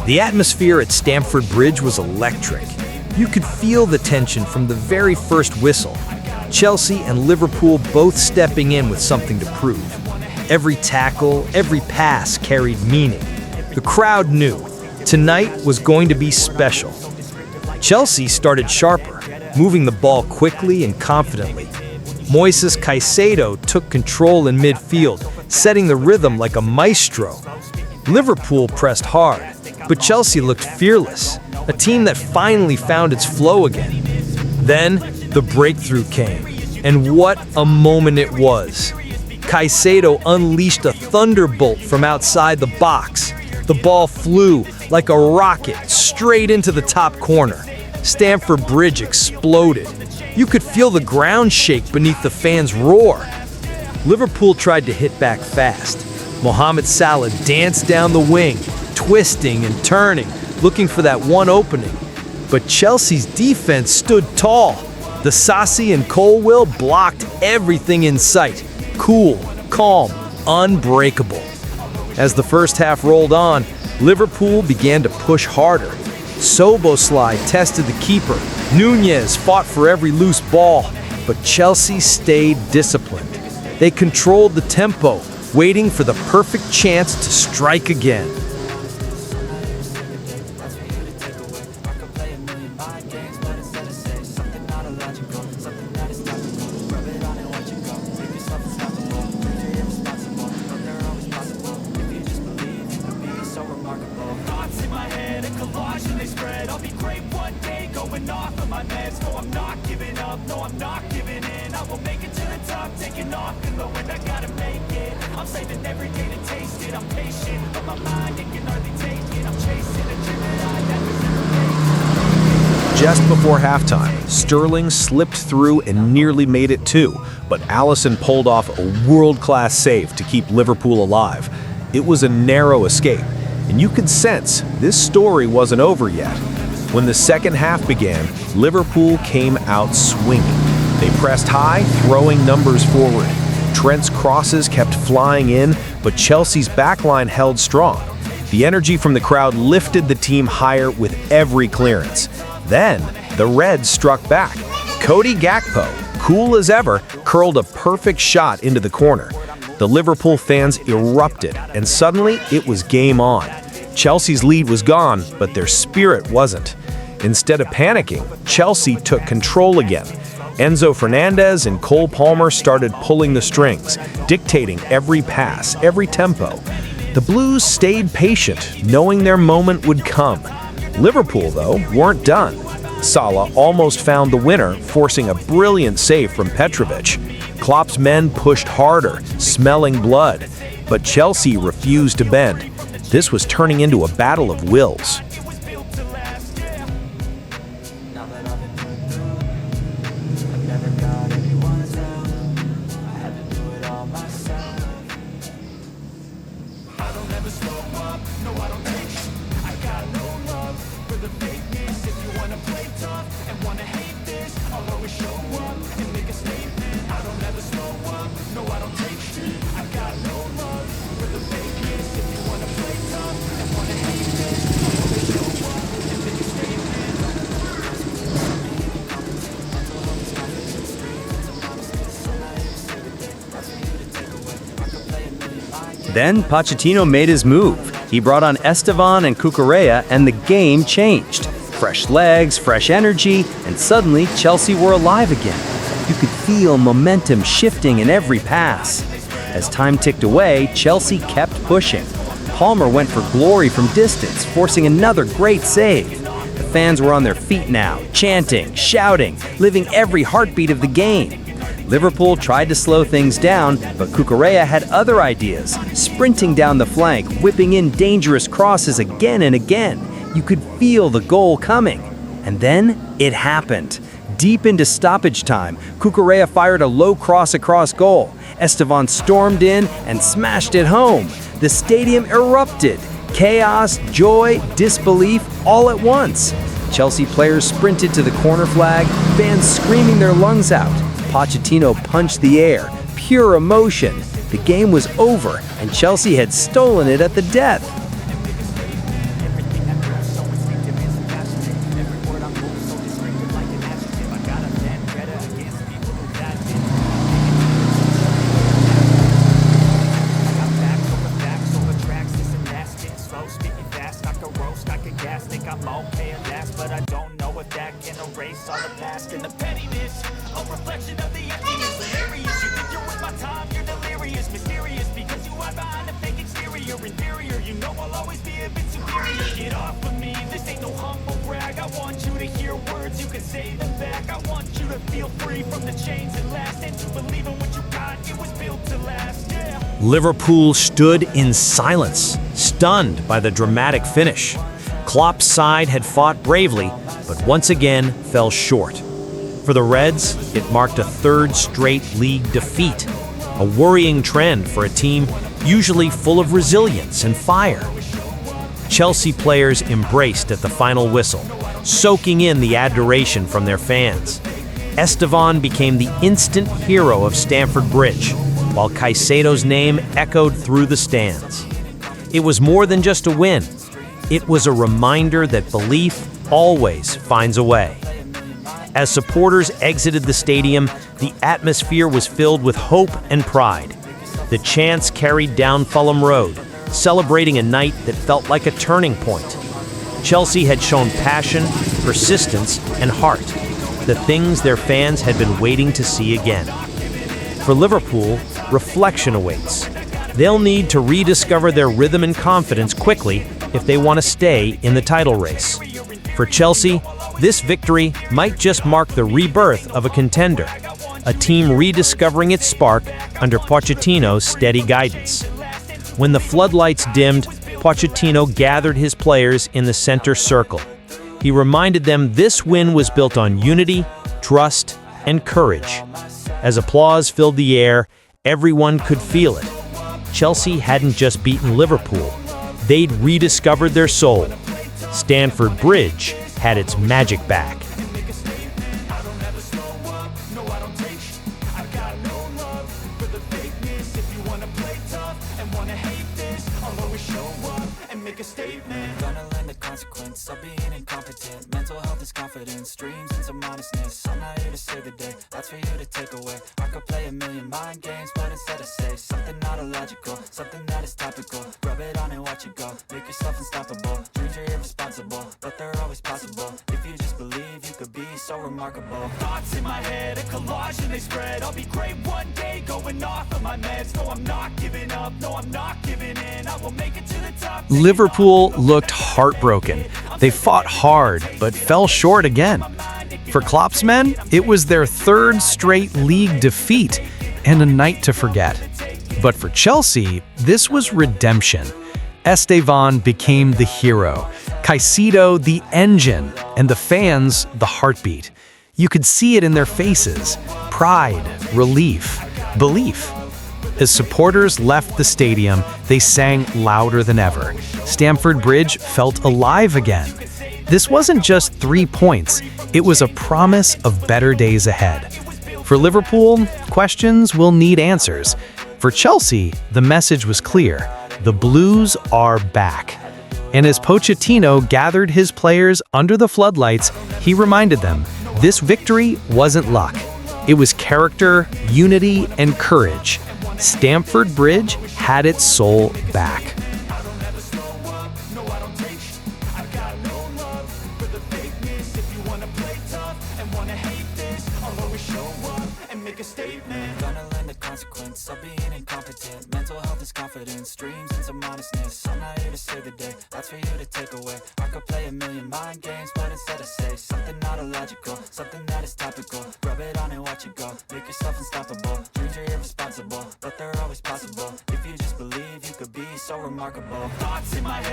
The atmosphere at Stamford Bridge was electric. You could feel the tension from the very first whistle. Chelsea and Liverpool both stepping in with something to prove. Every tackle, every pass carried meaning. The crowd knew tonight was going to be special. Chelsea started sharper, moving the ball quickly and confidently. Moises Caicedo took control in midfield, setting the rhythm like a maestro. Liverpool pressed hard, but Chelsea looked fearless, a team that finally found its flow again. Then, the breakthrough came, and what a moment it was. Caicedo unleashed a thunderbolt from outside the box. The ball flew like a rocket straight into the top corner. Stamford Bridge exploded. You could feel the ground shake beneath the fans' roar. Liverpool tried to hit back fast. Mohamed Salah danced down the wing, twisting and turning, looking for that one opening. But Chelsea's defense stood tall. The Sassi and Colwill blocked everything in sight. Cool, calm, unbreakable. As the first half rolled on, Liverpool began to push harder. Szoboszlai tested the keeper. Nunez fought for every loose ball. But Chelsea stayed disciplined. They controlled the tempo, waiting for the perfect chance to strike again. Just before halftime, Sterling slipped through and nearly made it too, but Alisson pulled off a world-class save to keep Liverpool alive. It was a narrow escape, and you could sense this story wasn't over yet. When the second half began, Liverpool came out swinging. They pressed high, throwing numbers forward. Trent's crosses kept flying in, but Chelsea's backline held strong. The energy from the crowd lifted the team higher with every clearance. Then, the Reds struck back. Cody Gakpo, cool as ever, curled a perfect shot into the corner. The Liverpool fans erupted, and suddenly it was game on. Chelsea's lead was gone, but their spirit wasn't. Instead of panicking, Chelsea took control again. Enzo Fernandez and Cole Palmer started pulling the strings, dictating every pass, every tempo. The Blues stayed patient, knowing their moment would come. Liverpool, though, weren't done. Salah almost found the winner, forcing a brilliant save from Petrovic. Klopp's men pushed harder, smelling blood, but Chelsea refused to bend. This was turning into a battle of wills. Then Pochettino made his move. He brought on Estevão and Cucurella, and the game changed. Fresh legs, fresh energy, and suddenly Chelsea were alive again. You could feel momentum shifting in every pass. As time ticked away, Chelsea kept pushing. Palmer went for glory from distance, forcing another great save. The fans were on their feet now, chanting, shouting, living every heartbeat of the game. Liverpool tried to slow things down, but Cucurella had other ideas, sprinting down the flank, whipping in dangerous crosses again and again. You could feel the goal coming. And then it happened. Deep into stoppage time, Cucurella fired a low cross across goal. Estevão stormed in and smashed it home. The stadium erupted. Chaos, joy, disbelief, all at once. Chelsea players sprinted to the corner flag, fans screaming their lungs out. Pochettino punched the air, pure emotion. The game was over, and Chelsea had stolen it at the death. Liverpool stood in silence, stunned by the dramatic finish. Klopp's side had fought bravely, but once again fell short. For the Reds, it marked a third straight league defeat, a worrying trend for a team usually full of resilience and fire. Chelsea players embraced at the final whistle, soaking in the adoration from their fans. Estevão became the instant hero of Stamford Bridge, while Caicedo's name echoed through the stands. It was more than just a win. It was a reminder that belief always finds a way. As supporters exited the stadium, the atmosphere was filled with hope and pride. The chants carried down Fulham Road, celebrating a night that felt like a turning point. Chelsea had shown passion, persistence, and heart, the things their fans had been waiting to see again. For Liverpool, reflection awaits. They'll need to rediscover their rhythm and confidence quickly if they want to stay in the title race. For Chelsea, this victory might just mark the rebirth of a contender, a team rediscovering its spark under Pochettino's steady guidance. When the floodlights dimmed, Pochettino gathered his players in the center circle. He reminded them this win was built on unity, trust, and courage. As applause filled the air, everyone could feel it. Chelsea hadn't just beaten Liverpool. They'd rediscovered their soul. Stamford Bridge had its magic back. Of being incompetent, mental health is confidence, dreams and some honestness. I'm not here to save the day, that's for you to take away. I could play a million mind games, but instead I say something not illogical, something that is topical. Rub it on and watch it go, make yourself unstoppable. Dreams are irresponsible, but they're always possible. If you just believe, you could be so remarkable. Thoughts in my head, a collage and they spread. I'll be great one day, going off of my meds. No, I'm not giving up, no, I'm not giving in. I will make it to the top. Liverpool looked heartbroken. They fought hard, but fell short again. For Klopp's men, it was their third straight league defeat and a night to forget. But for Chelsea, this was redemption. Estevão became the hero, Caicedo the engine, and the fans the heartbeat. You could see it in their faces: pride, relief, belief. As supporters left the stadium, they sang louder than ever. Stamford Bridge felt alive again. This wasn't just 3 points, it was a promise of better days ahead. For Liverpool, questions will need answers. For Chelsea, the message was clear: the Blues are back. And as Pochettino gathered his players under the floodlights, he reminded them this victory wasn't luck. It was character, unity, and courage. Stamford Bridge had its soul back. Of being incompetent, mental health is confidence, dreams and some honestness. I'm not here to save the day, that's for you to take away. I could play a million mind games, but instead I say something not illogical, something that is topical. Rub it on and watch it go, make yourself unstoppable. Dreams are irresponsible, but they're always possible. If you just believe, you could be so remarkable. Thoughts in my head.